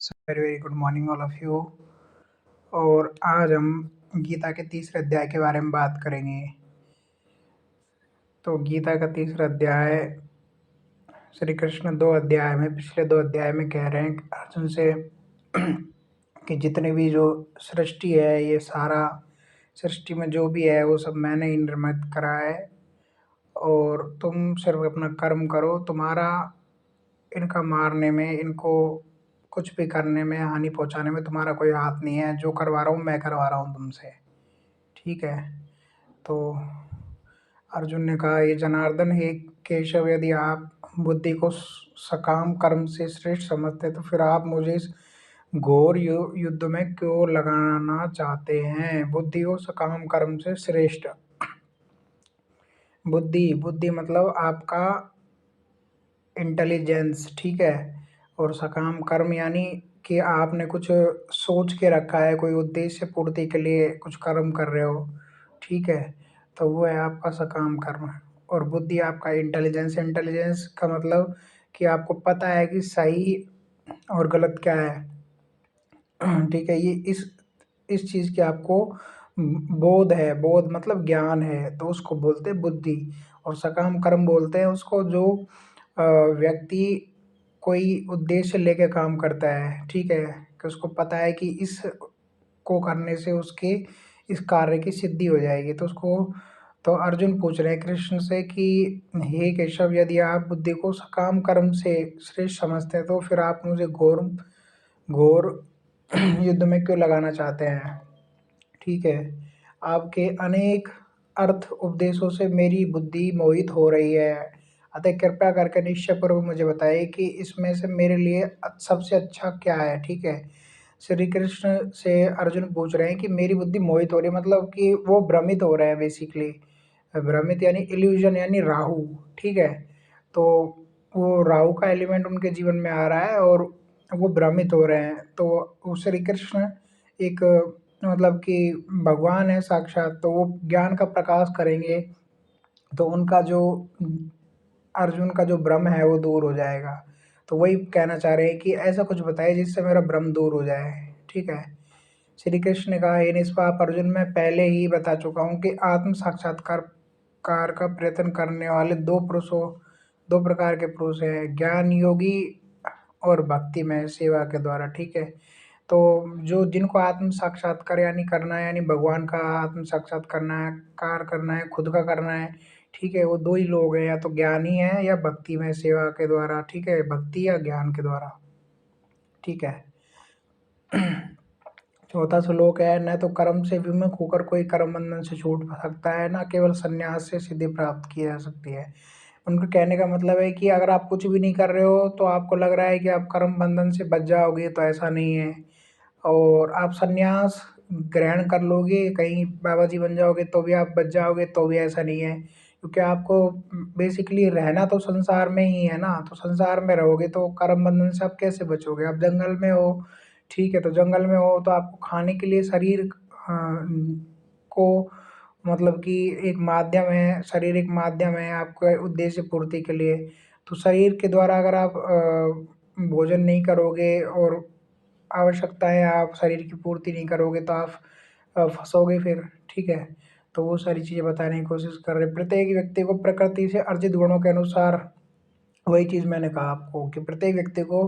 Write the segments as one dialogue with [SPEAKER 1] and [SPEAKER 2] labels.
[SPEAKER 1] Very very good morning all of you. और आज हम गीता के तीसरे अध्याय के बारे में बात करेंगे। तो गीता का तीसरा अध्याय श्री कृष्ण पिछले दो अध्याय में कह रहे हैं अर्जुन से कि जितने भी जो सृष्टि है, ये सारा सृष्टि में जो भी है वो सब मैंने ही निर्मित करा है और तुम सिर्फ अपना कर्म करो। तुम्हारा इनका मारने में, इनको कुछ भी करने में, हानि पहुंचाने में तुम्हारा कोई हाथ नहीं है। जो करवा रहा हूँ मैं करवा रहा हूँ तुमसे, ठीक है। तो अर्जुन ने कहा, ये जनार्दन हे केशव, यदि आप बुद्धि को सकाम कर्म से श्रेष्ठ समझते तो फिर आप मुझे इस घोर युद्ध में क्यों लगाना चाहते हैं। बुद्धि को सकाम कर्म से श्रेष्ठ। बुद्धि बुद्धि मतलब आपका इंटेलिजेंस, ठीक है। और सकाम कर्म यानी कि आपने कुछ सोच के रखा है, कोई उद्देश्य पूर्ति के लिए कुछ कर्म कर रहे हो, ठीक है। तो वो है आपका सकाम कर्म। और बुद्धि आपका इंटेलिजेंस। इंटेलिजेंस का मतलब कि आपको पता है कि सही और गलत क्या है, ठीक है। ये इस चीज़ की आपको बोध है। बोध मतलब ज्ञान है, तो उसको बोलते हैं बुद्धि। और सकाम कर्म बोलते हैं उसको जो व्यक्ति कोई उद्देश्य लेके काम करता है, ठीक है। कि उसको पता है कि इस को करने से उसके इस कार्य की सिद्धि हो जाएगी, तो उसको। तो अर्जुन पूछ रहे हैं कृष्ण से कि हे केशव, यदि आप बुद्धि को सकाम कर्म से श्रेष्ठ समझते हैं तो फिर आप मुझे घोर घोर युद्ध में क्यों लगाना चाहते हैं, ठीक है। आपके अनेक अर्थ उपदेशों से मेरी बुद्धि मोहित हो रही है, अतः कृपया करके निश्चय पूर्वक मुझे बताइए कि इसमें से मेरे लिए सबसे अच्छा क्या है, ठीक है। श्री कृष्ण से अर्जुन पूछ रहे हैं कि मेरी बुद्धि मोहित हो रही है, मतलब कि वो भ्रमित हो रहे हैं बेसिकली। भ्रमित यानी इल्यूजन यानी राहु, ठीक है। तो वो राहु का एलिमेंट उनके जीवन में आ रहा है और वो भ्रमित हो रहे हैं। तो वो श्री कृष्ण एक मतलब कि भगवान है साक्षात, तो वो ज्ञान का प्रकाश करेंगे तो उनका जो अर्जुन का जो भ्रम है वो दूर हो जाएगा। तो वही कहना चाह रहे हैं कि ऐसा कुछ बताइए जिससे मेरा भ्रम दूर हो जाए, ठीक है। श्री कृष्ण ने कहा, हे निष्पाप अर्जुन, मैं पहले ही बता चुका हूँ कि आत्म साक्षात्कार कार का प्रयत्न करने वाले दो प्रकार के पुरुष हैं, ज्ञान योगी और भक्ति में सेवा के द्वारा, ठीक है। तो जो जिनको आत्म साक्षात्कार यानी करना है, यानी भगवान का आत्म साक्षात्कार करना है, कार करना है, खुद का करना है, ठीक है। वो दो ही लोग हैं, या तो ज्ञानी है या भक्ति में सेवा के द्वारा, ठीक है। भक्ति या ज्ञान के द्वारा, ठीक है। चौथा श्लोक है, न तो कर्म से विमुख होकर कोई कर्म बंधन से छूट सकता है, न केवल संन्यास से सिद्धि प्राप्त की जा सकती है। उनका कहने का मतलब है कि अगर आप कुछ भी नहीं कर रहे हो तो आपको लग रहा है कि आप कर्म बंधन से बच जाओगे, तो ऐसा नहीं है। और आप संन्यास ग्रहण कर लोगे, कहीं बाबा जी बन जाओगे तो भी आप बच जाओगे, तो भी ऐसा नहीं है। क्योंकि आपको बेसिकली रहना तो संसार में ही है ना, तो संसार में रहोगे तो कर्म बंधन से आप कैसे बचोगे। आप जंगल में हो, ठीक है। तो जंगल में हो तो आपको खाने के लिए शरीर को मतलब कि एक माध्यम है, शरीर एक माध्यम है आपके उद्देश्य पूर्ति के लिए। तो शरीर के द्वारा अगर आप भोजन नहीं करोगे और आवश्यकताएँ आप शरीर की पूर्ति नहीं करोगे तो आप फँसोगे फिर, ठीक है। तो वो सारी चीज़ें बताने की कोशिश कर रहे हैं। प्रत्येक व्यक्ति को प्रकृति से अर्जित गुणों के अनुसार, वही चीज़ मैंने कहा आपको कि प्रत्येक व्यक्ति को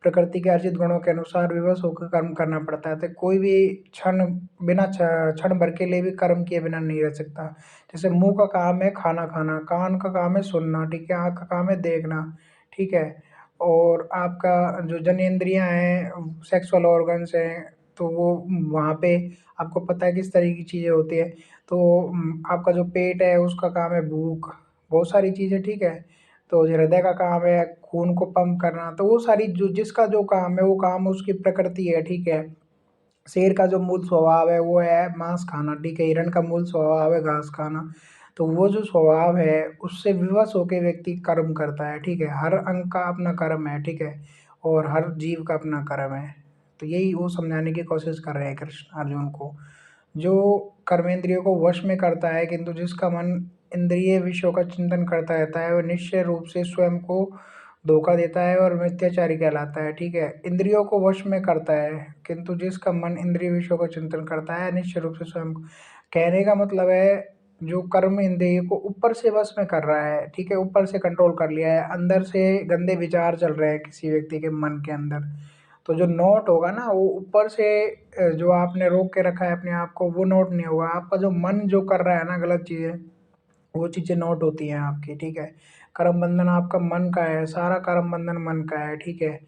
[SPEAKER 1] प्रकृति के अर्जित गुणों के अनुसार विवश होकर कर्म करना पड़ता है। तो कोई भी क्षण बिना क्षण भर के लिए भी कर्म किए बिना नहीं रह सकता। जैसे मुँह का काम है खाना खाना, कान का काम है सुनना, ठीक है, आँख का काम है देखना, ठीक है। और आपका जो जनेंद्रियाँ हैं, सेक्सुअल ऑर्गन्स हैं, तो वो वहाँ पे आपको पता है किस तरह की चीज़ें होती है। तो आपका जो पेट है उसका काम है भूख, बहुत सारी चीज़ें, ठीक है। तो हृदय का काम है खून को पंप करना, तो वो सारी जो जिसका जो काम है वो काम उसकी प्रकृति है, ठीक है। शेर का जो मूल स्वभाव है वो है मांस खाना, ठीक है। हिरण का मूल स्वभाव है घास खाना। तो वो जो स्वभाव है उससे विवश होकर व्यक्ति कर्म करता है, ठीक है। हर अंग का अपना कर्म है, ठीक है। और हर जीव का अपना कर्म है। तो यही वो समझाने की कोशिश कर रहे हैं कृष्ण अर्जुन को। जो कर्मेंद्रियों को वश में करता है किंतु जिसका मन इंद्रिय विषयों का चिंतन करता रहता है, वह निश्चय रूप से स्वयं को धोखा देता है और मिथ्याचारी कहलाता है, ठीक है। इंद्रियों को वश में करता है, किंतु जिसका मन इंद्रिय विषयों का चिंतन करता है निश्चय रूप से स्वयं को। कहने का मतलब है जो कर्म इंद्रिय को ऊपर से वश में कर रहा है, ठीक है, ऊपर से कंट्रोल कर लिया है, अंदर से गंदे विचार चल रहे हैं किसी व्यक्ति के मन के अंदर, तो जो नोट होगा ना वो ऊपर से जो आपने रोक के रखा है अपने आप को, वो नोट नहीं होगा। आपका जो मन जो कर रहा है ना गलत चीज़ें, वो चीज़ें नोट होती हैं आपकी, ठीक है। कर्म बंधन आपका मन का है, सारा कर्म बंधन मन का है, ठीक है।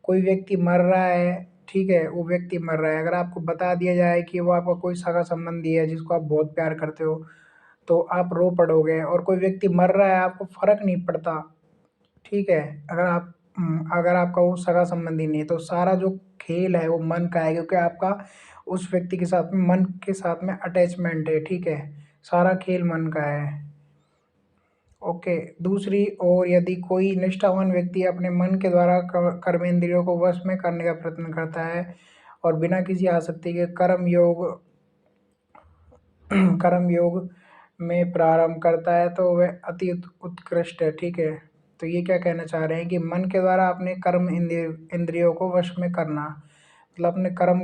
[SPEAKER 1] कोई व्यक्ति मर रहा है, ठीक है, वो व्यक्ति मर रहा है, अगर आपको बता दिया जाए कि वो आपका कोई सगा संबंधी है जिसको आप बहुत प्यार करते हो, तो आप रो पड़ोगे। और कोई व्यक्ति मर रहा है, आपको फ़र्क नहीं पड़ता, ठीक है। अगर आपका वो सगा संबंधी नहीं है, तो सारा जो खेल है वो मन का है, क्योंकि आपका उस व्यक्ति के साथ में मन के साथ में अटैचमेंट है, ठीक है। सारा खेल मन का है। ओके। दूसरी ओर यदि कोई निष्ठावान व्यक्ति अपने मन के द्वारा कर्मेंद्रियों को वश में करने का प्रयत्न करता है और बिना किसी आसक्ति के कर्म योग में प्रारंभ करता है, तो वह अति उत्कृष्ट है, ठीक है। तो ये क्या कहना चाह रहे हैं कि मन के द्वारा अपने कर्म इंद्रियों को वश में करना, मतलब अपने कर्म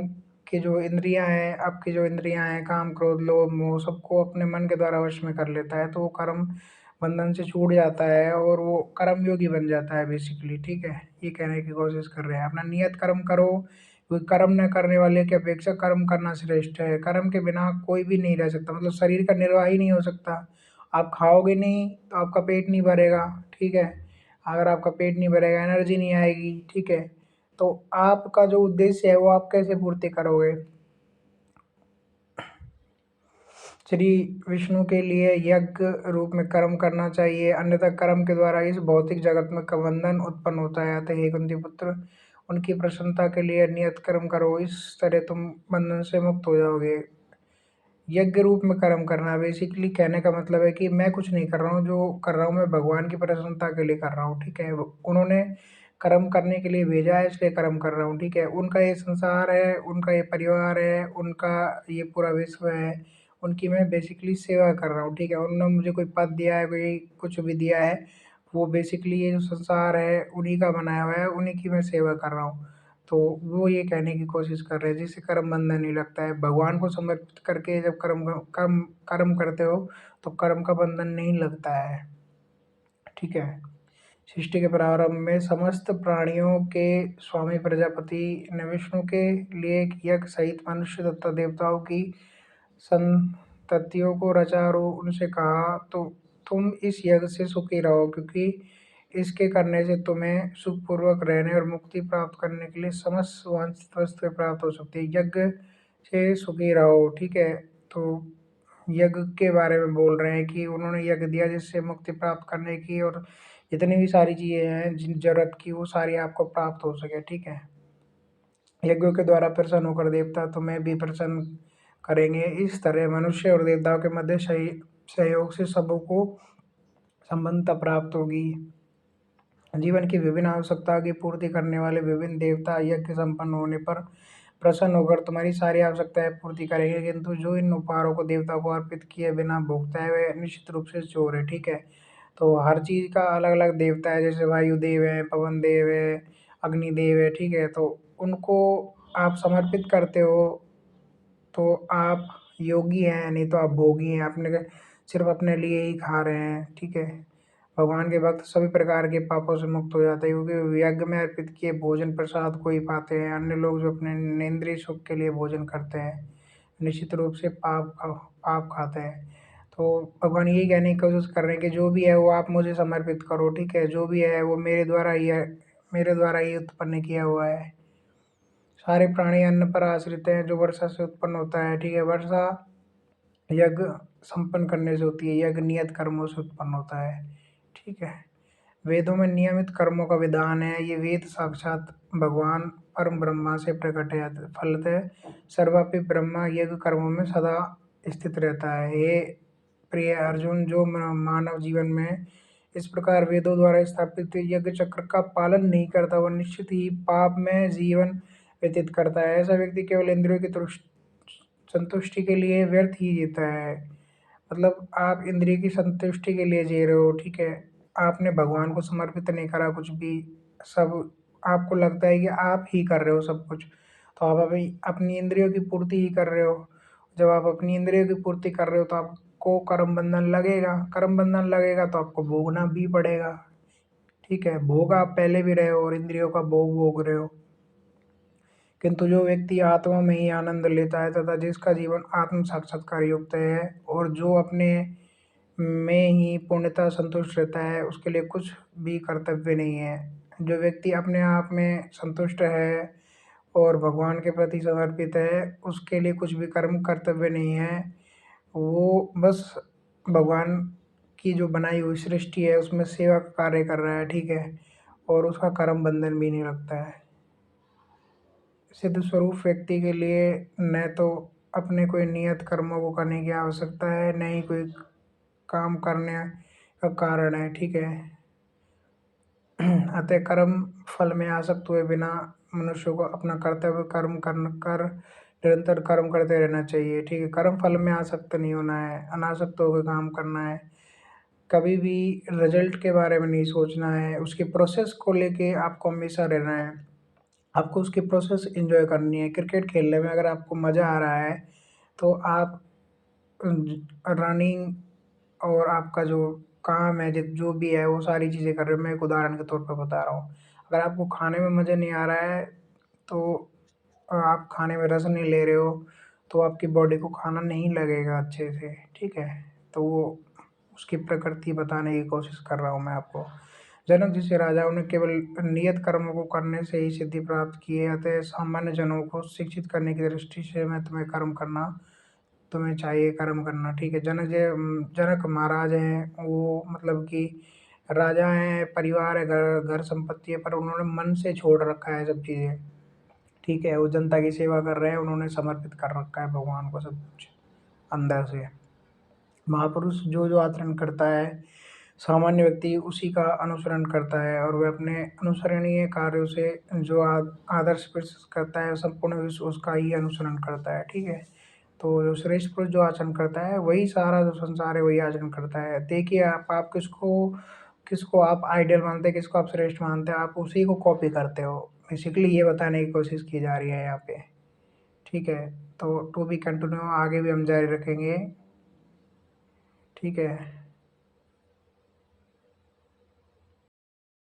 [SPEAKER 1] की जो इंद्रियां हैं, आपकी जो इंद्रियां हैं, काम क्रोध लोभ मोह, सबको अपने मन के द्वारा वश में कर लेता है, तो वो कर्म बंधन से छूट जाता है और वो कर्म योगी बन जाता है बेसिकली, ठीक है। ये कहने की कोशिश कर रहे हैं अपना नियत कर्म करो, क्योंकि कर्म न करने वाले की अपेक्षा कर्म करना श्रेष्ठ है। कर्म के बिना कोई भी नहीं रह सकता, मतलब शरीर का निर्वाह ही नहीं हो सकता। आप खाओगे नहीं तो आपका पेट नहीं भरेगा, ठीक है। अगर आपका पेट नहीं भरेगा, एनर्जी नहीं आएगी, ठीक है, तो आपका जो उद्देश्य है वो आप कैसे पूर्ति करोगे। श्री विष्णु के लिए यज्ञ रूप में कर्म करना चाहिए, अन्यथा कर्म के द्वारा इस भौतिक जगत में बंधन उत्पन्न होता है। अतः हे कुंती पुत्र, उनकी प्रसन्नता के लिए नियत कर्म करो, इस तरह तुम बंधन से मुक्त हो जाओगे। यज्ञ रूप में कर्म करना बेसिकली कहने का मतलब है कि मैं कुछ नहीं कर रहा हूँ, जो कर रहा हूँ मैं भगवान की प्रसन्नता के लिए कर रहा हूँ, ठीक है। उन्होंने कर्म करने के लिए भेजा है, इसलिए कर्म कर रहा हूँ, ठीक है। उनका ये संसार है, उनका ये परिवार है, उनका ये पूरा विश्व है, उनकी मैं बेसिकली सेवा कर रहा हूँ, ठीक है। उन्होंने मुझे कोई पद दिया है, कोई कुछ भी दिया है, वो बेसिकली ये जो संसार है उन्हीं का बनाया हुआ है, उन्हीं की मैं सेवा कर रहा हूँ। तो वो ये कहने की कोशिश कर रहे हैं जिससे कर्म बंधन नहीं लगता है। भगवान को समर्पित करके जब कर्म कर्म करते हो तो कर्म का बंधन नहीं लगता है, ठीक है। सृष्टि के प्रारंभ में समस्त प्राणियों के स्वामी प्रजापति ने विष्णु के लिए एक यज्ञ सहित मनुष्य तथा देवताओं की संततियों को रचा और उनसे कहा, तो तुम इस यज्ञ से सुखी रहो, क्योंकि इसके करने से तुम्हें सुखपूर्वक रहने और मुक्ति प्राप्त करने के लिए समस्त वांछित वस्तुएं प्राप्त हो सकती है। यज्ञ से सुखी रहो, ठीक है। तो यज्ञ के बारे में बोल रहे हैं कि उन्होंने यज्ञ दिया जिससे मुक्ति प्राप्त करने की, और जितनी भी सारी चीज़ें हैं जिन जरूरत की वो सारी आपको प्राप्त हो सके, ठीक है। यज्ञों के द्वारा प्रसन्न होकर देवता तुम्हें भी प्रसन्न करेंगे। इस तरह मनुष्य और देवताओं के मध्य सहयोग से सबको संबंधता प्राप्त होगी। जीवन की विभिन्न आवश्यकताओं की पूर्ति करने वाले विभिन्न देवता यज्ञ संपन्न होने पर प्रसन्न होकर तुम्हारी सारी आवश्यकताएं पूर्ति करेंगे, किंतु जो इन उपहारों को देवता को अर्पित किए बिना भोगता है वह निश्चित रूप से चोर है, ठीक है। तो हर चीज़ का अलग अलग देवता है, जैसे वायुदेव है, पवन देव है, अग्निदेव है, ठीक है। तो उनको आप समर्पित करते हो तो आप योगी हैं, नहीं तो आप भोगी हैं, अपने सिर्फ अपने लिए ही खा रहे हैं, ठीक है। भगवान के भक्त सभी प्रकार के पापों से मुक्त हो जाते हैं, क्योंकि यज्ञ में अर्पित किए भोजन प्रसाद को ही पाते हैं। अन्य लोग जो अपने इंद्रिय सुख के लिए भोजन करते हैं निश्चित रूप से पाप खाते हैं। तो भगवान यही कहने की कोशिश कर रहे हैं कि जो भी है वो आप मुझे समर्पित करो, ठीक है। जो भी है वो मेरे द्वारा ही है, मेरे द्वारा ही उत्पन्न किया हुआ है। सारे प्राणी अन्न पर आश्रित हैं जो वर्षा से उत्पन्न होता है, ठीक है। वर्षा यज्ञ संपन्न करने से होती है, यज्ञ नियत कर्मों से उत्पन्न होता है, ठीक है। वेदों में नियमित कर्मों का विधान है, ये वेद साक्षात भगवान परम ब्रह्मा से प्रकट है। फलतः सर्वापि ब्रह्मा यज्ञ कर्मों में सदा स्थित रहता है। हे प्रिय अर्जुन, जो मानव जीवन में इस प्रकार वेदों द्वारा स्थापित यज्ञ चक्र का पालन नहीं करता, वह निश्चित ही पाप में जीवन व्यतीत करता है। ऐसा व्यक्ति केवल इंद्रियों की संतुष्टि के लिए व्यर्थ ही जीता है। मतलब आप इंद्रिय की संतुष्टि के लिए जी रहे हो, ठीक है। आपने भगवान को समर्पित नहीं करा कुछ भी, सब आपको लगता है कि आप ही कर रहे हो सब कुछ, तो आप अभी अपनी इंद्रियों की पूर्ति ही कर रहे हो। जब आप अपनी इंद्रियों की पूर्ति कर रहे हो तो आपको कर्म बंधन लगेगा, कर्म बंधन लगेगा तो आपको भोगना भी पड़ेगा, ठीक है? भोग आप पहले भी रहे हो और इंद्रियों का भोग भोग रहे हो। किंतु जो व्यक्ति आत्मा में ही आनंद लेता है तथा जिसका जीवन आत्म साक्षात्कार युक्त है और जो अपने में ही पूर्णतः संतुष्ट रहता है, उसके लिए कुछ भी कर्तव्य नहीं है। जो व्यक्ति अपने आप में संतुष्ट है और भगवान के प्रति समर्पित है, उसके लिए कुछ भी कर्म कर्तव्य नहीं है। वो बस भगवान की जो बनाई हुई सृष्टि है उसमें सेवा का कार्य कर रहा है, ठीक है? और उसका कर्म बंधन भी नहीं लगता है। सिद्ध स्वरूप व्यक्ति के लिए न तो अपने कोई नियत कर्मों को करने की आवश्यकता है, न ही कोई काम करने का कारण है, ठीक है? अतः कर्म फल में आसक्त हुए बिना मनुष्य को अपना कर्तव्य कर्म कर निरंतर कर्म करते रहना चाहिए, ठीक है? कर्म फल में आसक्त नहीं होना है, अनासक्त होकर काम करना है। कभी भी रिजल्ट के बारे में नहीं सोचना है, उसकी प्रोसेस को लेके आपको हमेशा रहना है। आपको उसकी प्रोसेस एंजॉय करनी है। क्रिकेट खेलने में अगर आपको मज़ा आ रहा है, तो आप रनिंग और आपका जो काम है, जो भी है, वो सारी चीज़ें कर रहे हो। मैं एक उदाहरण के तौर पे बता रहा हूँ। अगर आपको खाने में मज़ा नहीं आ रहा है, तो आप खाने में रस नहीं ले रहे हो, तो आपकी बॉडी को खाना नहीं लगेगा अच्छे से, ठीक है? तो वो उसकी प्रकृति बताने की कोशिश कर रहा हूँ मैं आपको। जनक जैसे राजाओं ने केवल नियत कर्मों को करने से ही सिद्धि प्राप्त की है, अतः सामान्य जनों को शिक्षित करने की दृष्टि से मैं तुम्हें चाहिए कर्म करना, ठीक है? जनक महाराज हैं, वो मतलब कि राजा हैं, परिवार है, घर घर संपत्ति है, पर उन्होंने मन से छोड़ रखा है सब चीज़ें, ठीक है? वो जनता की सेवा कर रहे हैं, उन्होंने समर्पित कर रखा है भगवान को सब कुछ अंदर से। महापुरुष जो आचरण करता है, सामान्य व्यक्ति उसी का अनुसरण करता है और वह अपने अनुसरणीय कार्यों से जो आदर्श पेश करता है, संपूर्ण विश्व उसका ही अनुसरण करता है, ठीक है? तो जो श्रेष्ठ पुरुष जो आचरण करता है, वही सारा जो संसार है वही आचरण करता है। देखिए आप किसको किसको आप आइडियल मानते हैं, किसको आप श्रेष्ठ मानते हैं, आप उसी को कॉपी करते हो। बेसिकली ये बताने की कोशिश की जा रही है यहाँ पे, ठीक है? तो टू बी कंटिन्यू, आगे भी हम जारी रखेंगे, ठीक है?